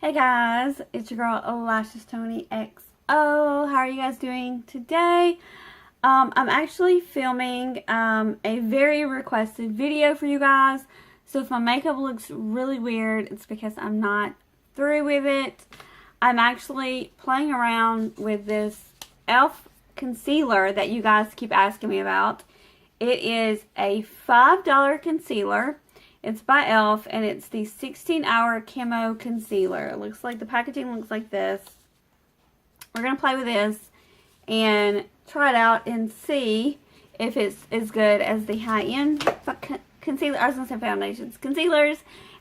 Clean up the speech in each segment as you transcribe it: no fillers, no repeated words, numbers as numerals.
Hey guys, it's your girl Lashes Tony XO. How are you guys doing today? I'm actually filming a very requested video for you guys. So if my makeup looks really weird, it's because I'm not through with it. I'm actually playing around with this e.l.f. concealer that you guys keep asking me about. It is a $5 concealer. It's by e.l.f. and it's the 16-hour Camo Concealer. It looks like, the packaging looks like this. We're going to play with this and try it out and see if it's as good as the high-end concealer. I was going to say foundations. Concealers.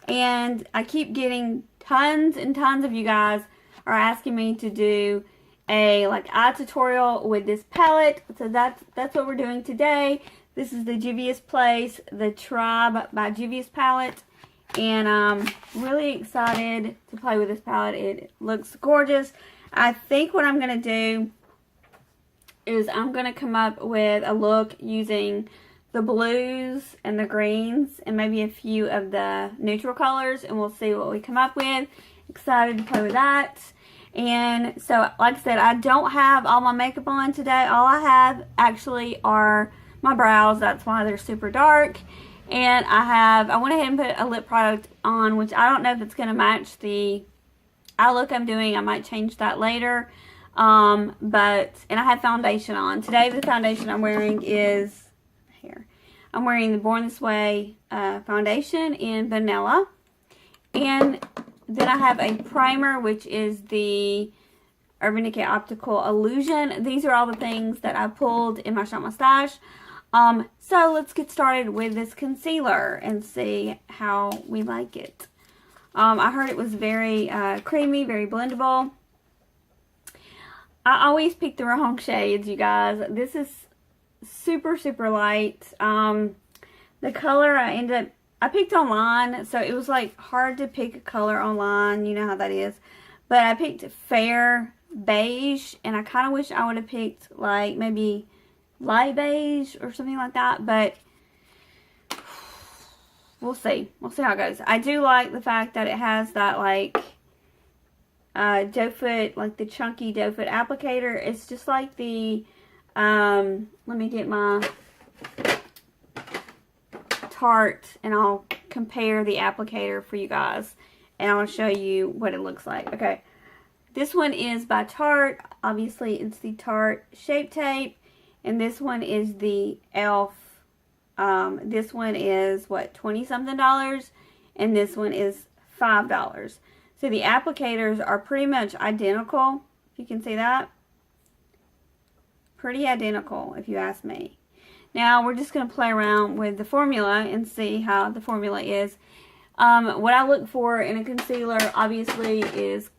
And I keep getting tons and tons of you guys are asking me to do a eye tutorial with this palette. So that's what we're doing today. This is the Juvia's Place, the Tribe by Juvia's palette, and I'm really excited to play with this palette. It looks gorgeous. I think what I'm going to do is I'm going to come up with a look using the blues and the greens and maybe a few of the neutral colors, and we'll see what we come up with. Excited to play with that. And so, like I said, I don't have all my makeup on today. All I have actually are my brows. That's why they're super dark. And I went ahead and put a lip product on, which I don't know if it's going to match the eye look I'm doing. I might change that later. And I have foundation on. Today the foundation I'm wearing is here. I'm wearing the Born This Way foundation in vanilla. And then I have a primer, which is the Urban Decay Optical Illusion. These are all the things that I pulled in my Shop My Stash. So let's get started with this concealer and see how we like it. I heard it was very creamy, very blendable. I always pick the wrong shades, you guys. This is super, super light. The color I picked online, so it was like hard to pick a color online. You know how that is. But I picked fair beige, and I kind of wish I would have picked like maybe light beige or something like that, but we'll see. We'll see how it goes. I do like the fact that it has that like doe foot, like the chunky doe foot applicator. It's just like the let me get my Tarte and I'll compare the applicator for you guys and I'll show you what it looks like. Okay, this one is by Tarte. Obviously it's the Tarte Shape Tape. And this one is the e.l.f. This one is, what, $20-something? And this one is $5. So the applicators are pretty much identical. If you can see that. Pretty identical, if you ask me. Now, we're just going to play around with the formula and see how the formula is. What I look for in a concealer, obviously, is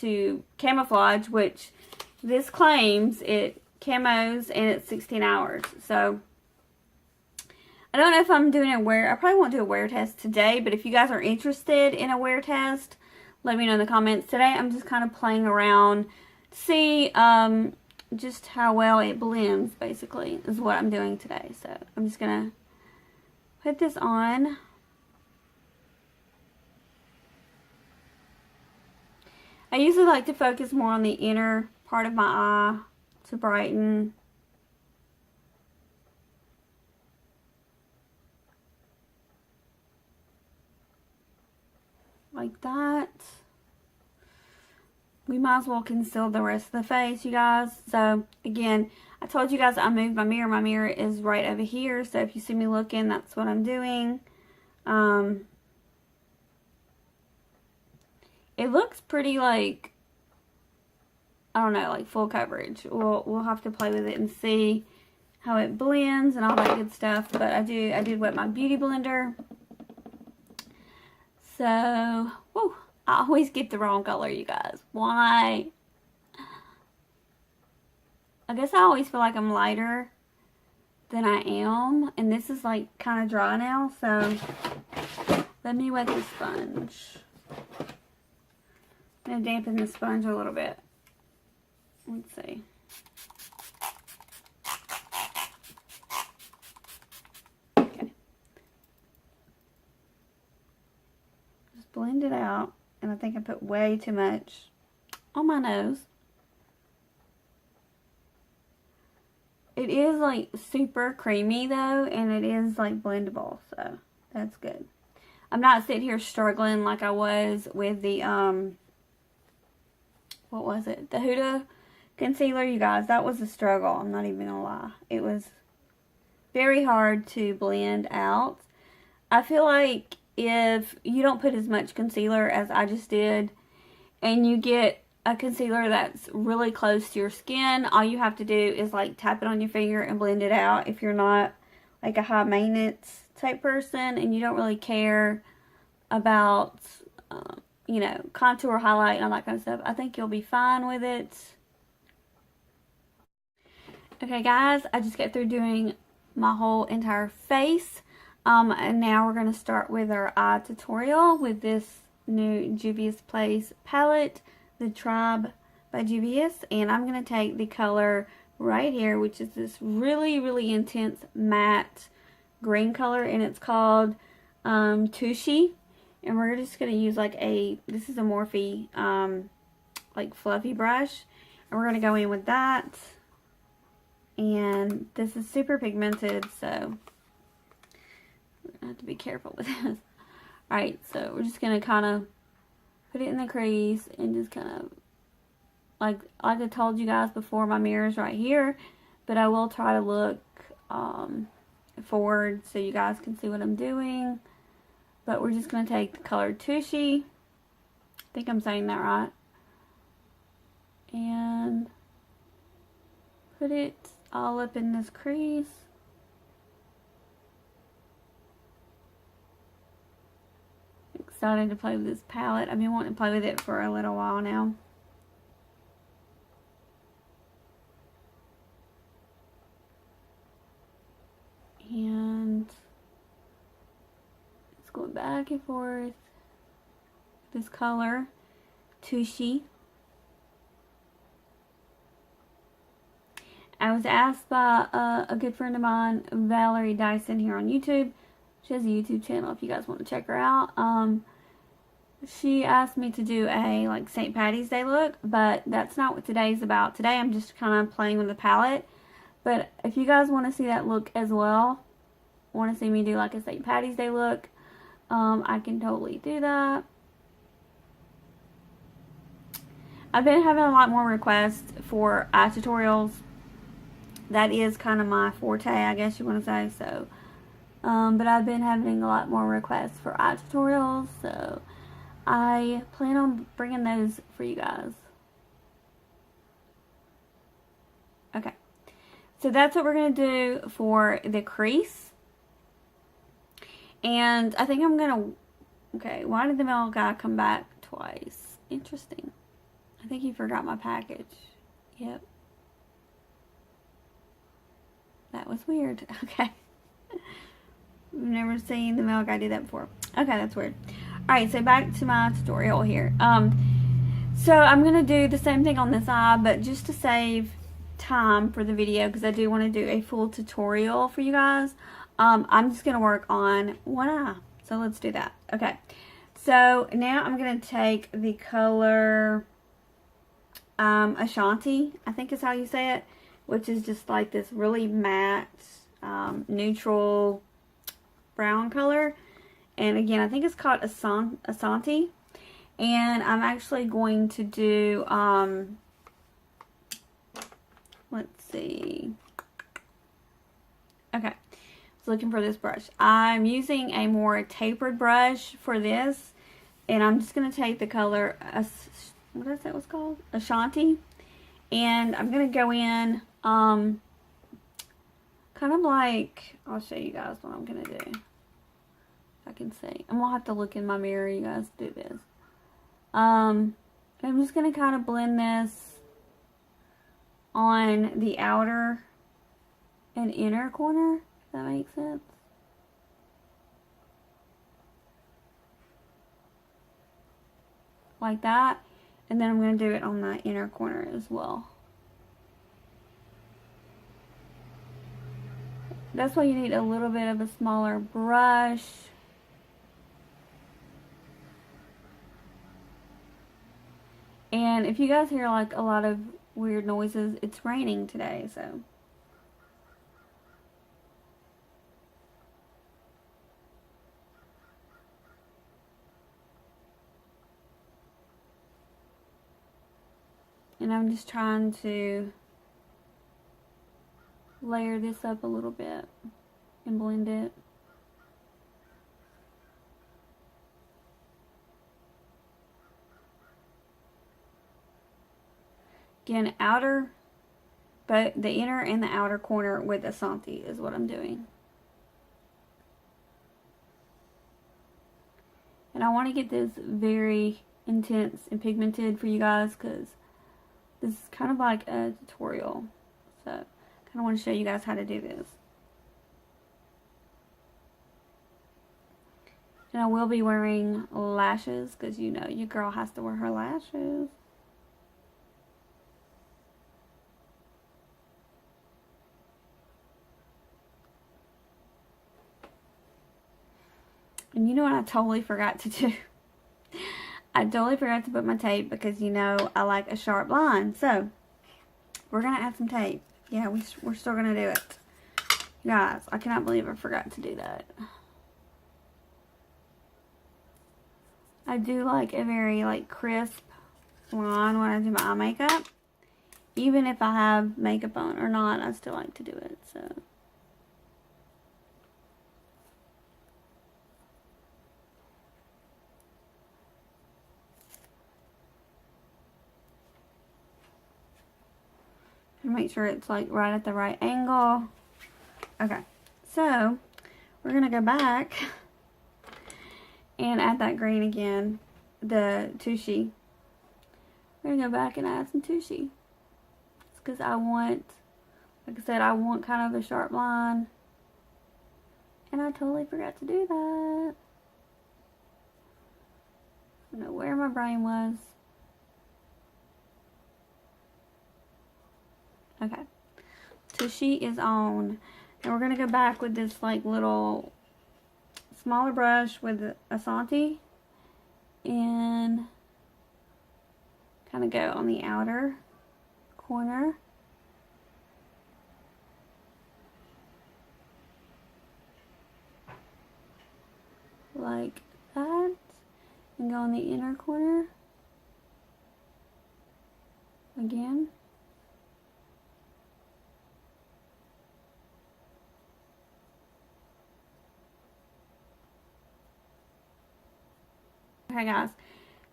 to camouflage, which this claims it camos and it's 16 hours. So I don't know if I'm doing a wear. I probably won't do a wear test today, but if you guys are interested in a wear test, let me know in the comments. Today I'm just kind of playing around to see just how well it blends, basically, is what I'm doing today. So I'm just gonna put this on. I usually like to focus more on the inner part of my eye to brighten. Like that. We might as well conceal the rest of the face, you guys. So, again, I told you guys I moved my mirror. My mirror is right over here. So, if you see me looking, that's what I'm doing. It looks pretty like, I don't know, like full coverage. We'll have to play with it and see how it blends and all that good stuff. But I did wet my beauty blender. So, whew, I always get the wrong color, you guys. Why? I guess I always feel like I'm lighter than I am. And this is like kind of dry now. So, let me wet the sponge. I'm going to dampen the sponge a little bit. Let's see. Okay. Just blend it out. And I think I put way too much on my nose. It is like super creamy though, and it is like blendable, so that's good. I'm not sitting here struggling like I was with the, what was it? The Huda concealer, you guys. That was a struggle. I'm not even gonna lie. It was very hard to blend out. I feel like if you don't put as much concealer as I just did, and you get a concealer that's really close to your skin, all you have to do is like tap it on your finger and blend it out. If you're not like a high maintenance type person and you don't really care about you know, contour, highlight, and all that kind of stuff, I think you'll be fine with it. Okay guys, I just got through doing my whole entire face, and now we're going to start with our eye tutorial with this new Juvia's Place palette, the Tribe by Juvia's, and I'm going to take the color right here, which is this really, really intense matte green color, and it's called Tushy, and we're just going to use like this is a Morphe like fluffy brush, and we're going to go in with that, and this is super pigmented, so we're going to have to be careful with this. Alright, so we're just going to kind of put it in the crease and just kind of, like I told you guys before, my mirror's right here, but I will try to look forward so you guys can see what I'm doing. But we're just going to take the color Tushy, I think I'm saying that right, and put it all up in this crease. Excited to play with this palette. I've been wanting to play with it for a little while now. And it's going back and forth. This color, Tushy. I was asked by a good friend of mine, Valerie Dyson, here on YouTube. She has a YouTube channel if you guys want to check her out. She asked me to do a like St. Patty's Day look, but that's not what today's about. Today I'm just kind of playing with the palette. But if you guys want to see that look as well, want to see me do like a St. Patty's Day look, I can totally do that. I've been having a lot more requests for eye tutorials. That is kind of my forte, I guess you want to say, so. But I've been having a lot more requests for eye tutorials, so I plan on bringing those for you guys. Okay, so that's what we're going to do for the crease. And I think I'm going to, okay, why did the mail guy come back twice? Interesting. I think he forgot my package. Yep. That was weird. Okay. I've never seen the mail guy do that before. Okay, that's weird. Alright, so back to my tutorial here. So I'm going to do the same thing on this eye, but just to save time for the video, because I do want to do a full tutorial for you guys, I'm just going to work on one eye. So let's do that. Okay. So now I'm going to take the color Ashanti, I think is how you say it, which is just like this really matte, neutral brown color. And again, I think it's called Ashanti. And I'm actually going to do, let's see. Okay. I was looking for this brush. I'm using a more tapered brush for this. And I'm just going to take the color, what is that was called? Ashanti. And I'm going to go in, kind of like, I'll show you guys what I'm going to do. If I can see. I'm going to have to look in my mirror, you guys, to do this. I'm just going to kind of blend this on the outer and inner corner, if that makes sense. Like that. And then I'm going to do it on the inner corner as well. That's why you need a little bit of a smaller brush. And if you guys hear like a lot of weird noises, it's raining today, so. And I'm just trying to layer this up a little bit and blend it. Again, but the inner and the outer corner with Asante is what I'm doing. And I want to get this very intense and pigmented for you guys because this is kind of like a tutorial. So, kind of want to show you guys how to do this. And I will be wearing lashes because you know your girl has to wear her lashes. And you know what I totally forgot to do? I totally forgot to put my tape because you know I like a sharp line. So, we're going to add some tape. Yeah, we're still going to do it. You guys, I cannot believe I forgot to do that. I do like a very like crisp line when I do my eye makeup. Even if I have makeup on or not, I still like to do it. So. Make sure it's like right at the right angle. Okay, so we're gonna go back and add that green again, the Tushy. We're gonna go back and add some Tushy. It's because I want, like I said, I want kind of a sharp line. And I totally forgot to do that. I don't know where my brain was. Okay, Tushy is on, and we're gonna go back with this like little smaller brush with Asante and kind of go on the outer corner. Like that, and go on the inner corner again. Okay guys,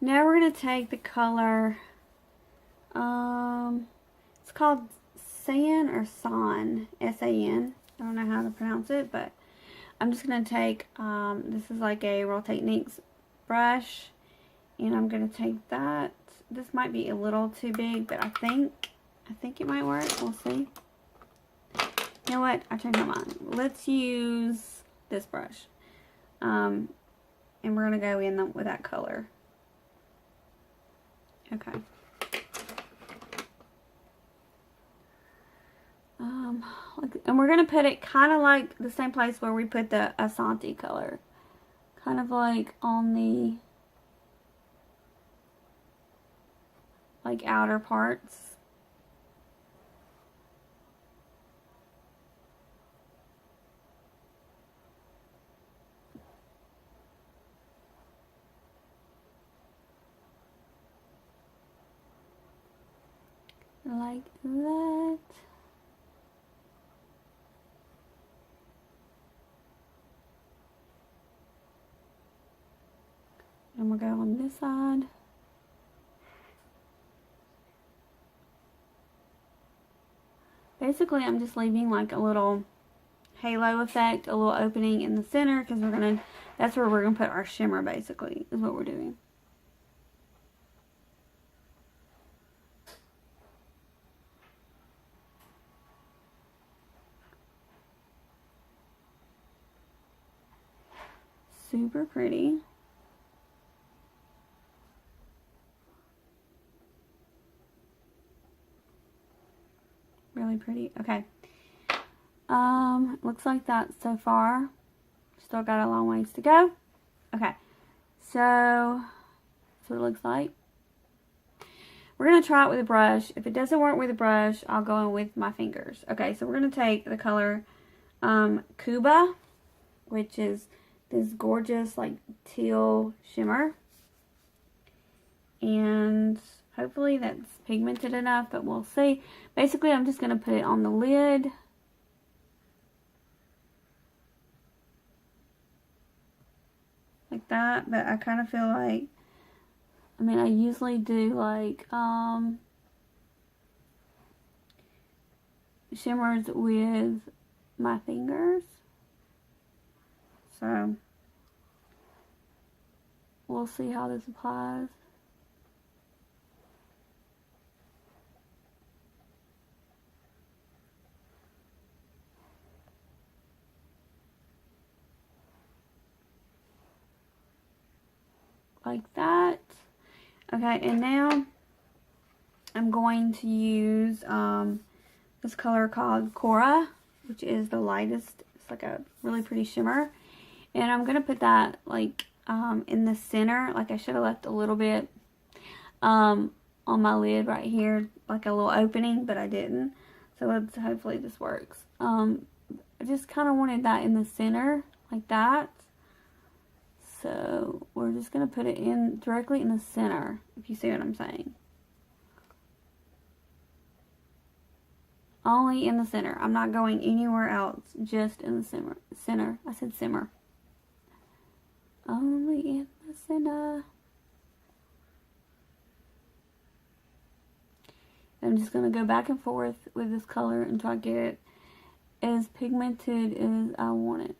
now we're going to take the color, it's called San or San, S-A-N, I don't know how to pronounce it, but I'm just going to take, this is like a Real Techniques brush, and I'm going to take that. This might be a little too big, but I think it might work. We'll see. You know what? I changed my mind. Let's use this brush. And we're going to go in with that color. Okay. And we're going to put it kind of like the same place where we put the Asante color. Kind of like on the like outer parts. Like that. And we'll go on this side. Basically, I'm just leaving like a little halo effect, a little opening in the center, because that's where we're gonna put our shimmer, basically, is what we're doing. Super pretty. Really pretty. Okay. Looks like that so far. Still got a long ways to go. Okay. So, that's what it looks like. we're going to try it with a brush. If it doesn't work with a brush, I'll go in with my fingers. Okay, so we're going to take the color Cuba, which is this gorgeous like teal shimmer. And hopefully that's pigmented enough, but we'll see. Basically, I'm just going to put it on the lid. Like that, but I kind of feel like, I mean, I usually do like shimmers with my fingers. So we'll see how this applies. Like that. Okay, and now I'm going to use this color called Cora, which is the lightest. It's like a really pretty shimmer. And I'm going to put that like in the center. Like I should have left a little bit on my lid right here, like a little opening, but I didn't. So hopefully this works. I just kind of wanted that in the center, like that. So we're just going to put it in directly in the center, if you see what I'm saying. Only in the center. I'm not going anywhere else, just in the center. I said simmer. Only in the center. I'm just going to go back and forth with this color until I get it as pigmented as I want it.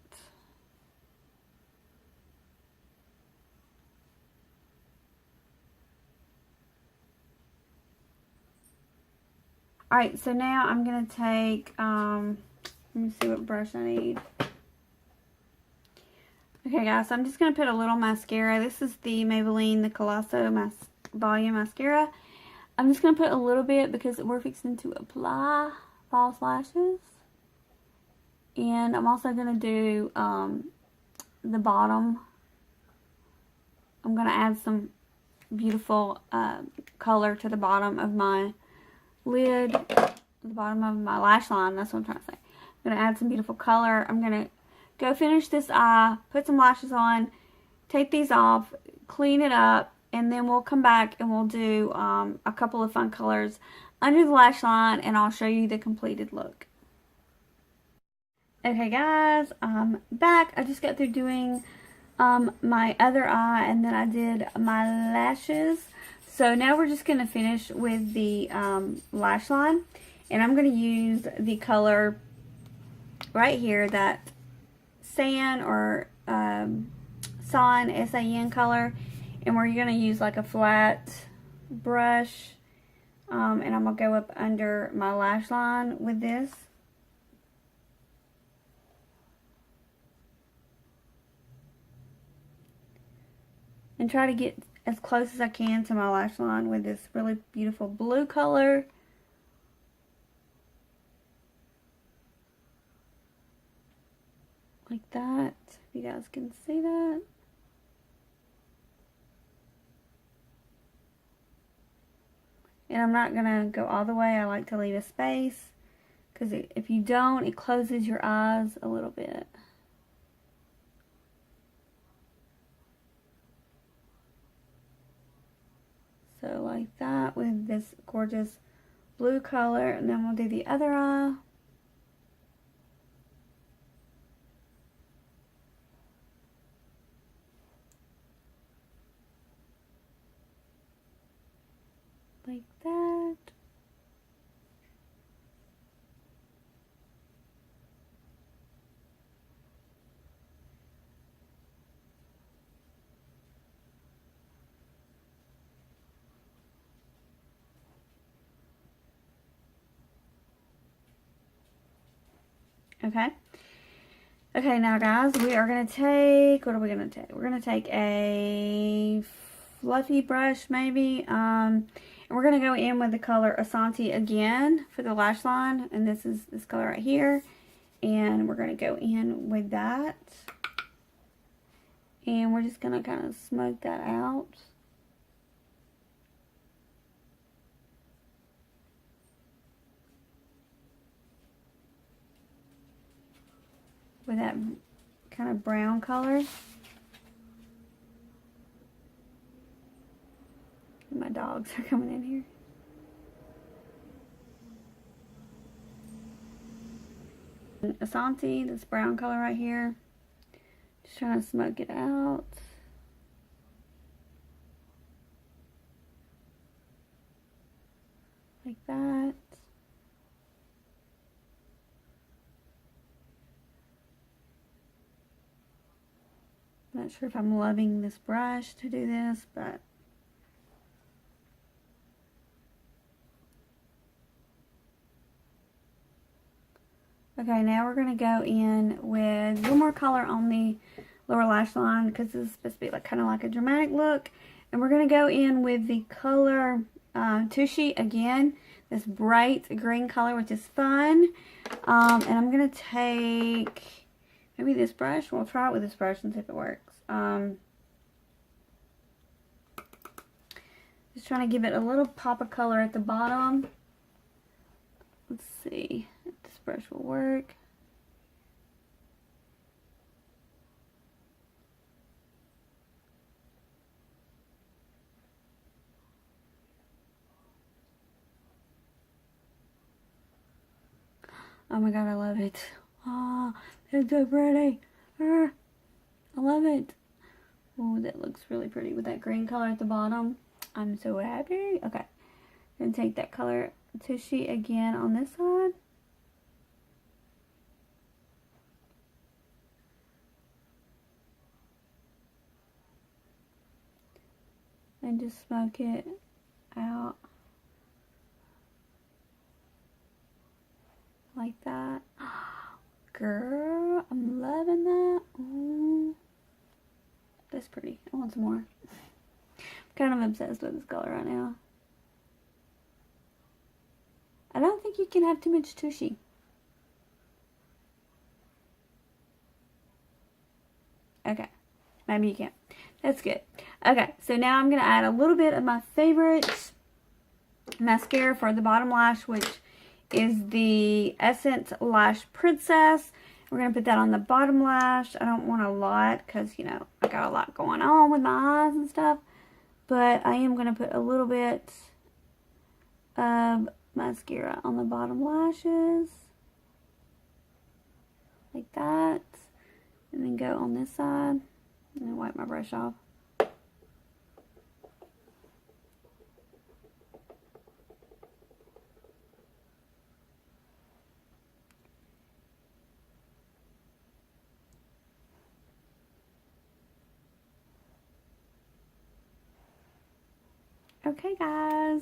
Alright, so now I'm going to take, let me see what brush I need. Okay guys, so I'm just going to put a little mascara. This is the Maybelline, the Colosso Volume Mascara. I'm just going to put a little bit because we're fixing to apply false lashes. And I'm also going to do the bottom. I'm going to add some beautiful color to the bottom of my lid, the bottom of my lash line. That's what I'm trying to say. I'm going to add some beautiful color. I'm going to go finish this eye, put some lashes on, take these off, clean it up, and then we'll come back and we'll do a couple of fun colors under the lash line, and I'll show you the completed look. Okay guys, I'm back. I just got through doing my other eye, and then I did my lashes. So now we're just going to finish with the lash line, and I'm going to use the color right here, that San or San, S-A-N color, and we're going to use like a flat brush, and I'm going to go up under my lash line with this. And try to get as close as I can to my lash line with this really beautiful blue color. Like that. If you guys can see that. And I'm not going to go all the way. I like to leave a space, because if you don't, it closes your eyes a little bit. So like that with this gorgeous blue color, and then we'll do the other eye. Like that. Okay. Okay, now guys, we are going to take, what are we going to take? We're going to take a fluffy brush maybe, and we're going to go in with the color Asante again for the lash line, and this is this color right here, and we're going to go in with that, and we're just going to kind of smoke that out. with that kind of brown color. My dogs are coming in here. Asante, this brown color right here. Just trying to smoke it out. Like that. Not sure if I'm loving this brush to do this, but okay, now we're going to go in with a little more color on the lower lash line because this is supposed to be like kind of like a dramatic look. And we're going to go in with the color Tushy again, this bright green color, which is fun. And I'm going to take maybe this brush. We'll try it with this brush and see if it works. Just trying to give it a little pop of color at the bottom. Let's see if this brush will work. Oh my god, I love it. Oh, that's so pretty. I love it. Oh, that looks really pretty with that green color at the bottom. I'm so happy. Okay. Then take that color Tushy again on this side. And just smoke it out. Like that. Girl, I'm loving that. Ooh. That's pretty. I want some more. I'm kind of obsessed with this color right now. I don't think you can have too much Tushy. Okay. Maybe you can. That's good. Okay, so now I'm going to add a little bit of my favorite mascara for the bottom lash, which is the Essence Lash Princess. We're going to put that on the bottom lash. I don't want a lot because, you know, I got a lot going on with my eyes and stuff. But I am going to put a little bit of mascara on the bottom lashes. Like that. And then go on this side. And then wipe my brush off. Okay guys,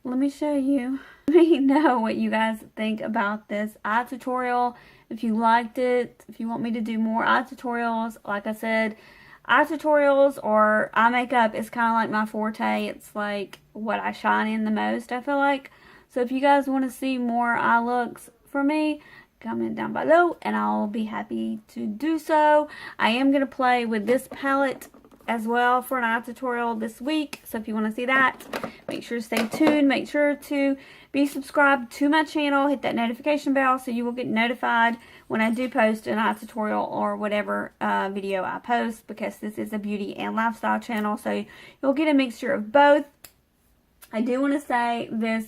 let me show you. Let me know what you guys think about this eye tutorial. If you liked it, if you want me to do more eye tutorials, like I said, eye tutorials or eye makeup is kind of like my forte. It's like what I shine in the most, I feel like. So if you guys want to see more eye looks from me, comment down below and I'll be happy to do so. I am going to play with this palette as well for an eye tutorial this week, so if you want to see that, make sure to stay tuned. Make sure to be subscribed to my channel, hit that notification bell so you will get notified when I do post an eye tutorial or whatever video I post, because this is a beauty and lifestyle channel, so you'll get a mixture of both. I do want to say this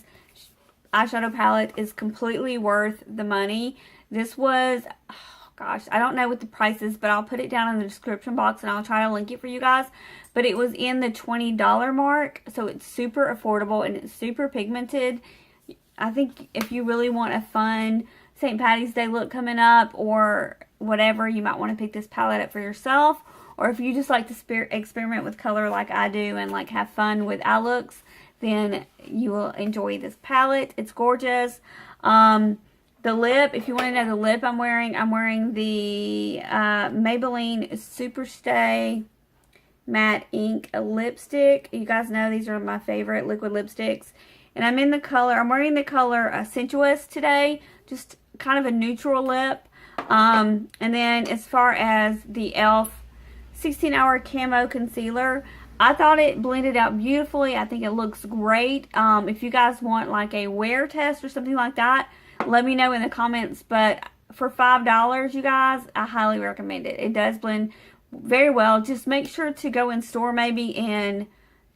eyeshadow palette is completely worth the money. This was, gosh, I don't know what the price is, but I'll put it down in the description box and I'll try to link it for you guys. But it was in the $20 mark, so it's super affordable and it's super pigmented. I think if you really want a fun St. Patty's Day look coming up or whatever, you might want to pick this palette up for yourself. Or if you just like to experiment with color like I do and like have fun with eye looks, then you will enjoy this palette. It's gorgeous. The lip, if you want to know the lip I'm wearing the Maybelline Super Stay Matte Ink Lipstick. You guys know these are my favorite liquid lipsticks. And I'm wearing the color Sensuous today. Just kind of a neutral lip. And then as far as the e.l.f. 16-Hour Camo Concealer, I thought it blended out beautifully. I think it looks great. If you guys want like a wear test or something like that, let me know in the comments. But for $5, you guys, I highly recommend it. It does blend very well. Just make sure to go in store maybe and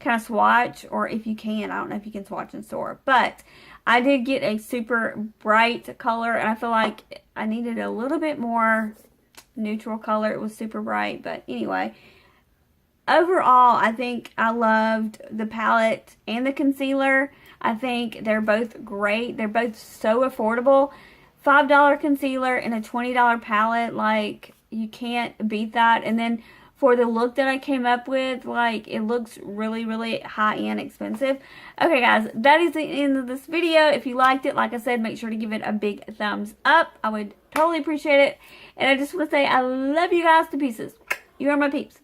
kind of swatch, or if you can, I don't know if you can swatch in store, but I did get a super bright color, and I feel like I needed a little bit more neutral color. It was super bright, but anyway, overall, I think I loved the palette and the concealer. I think they're both great. They're both so affordable. $5 concealer and a $20 palette, like, you can't beat that. And then for the look that I came up with, like, it looks really, really high-end expensive. Okay, guys, that is the end of this video. If you liked it, like I said, make sure to give it a big thumbs up. I would totally appreciate it. And I just want to say I love you guys to pieces. You are my peeps.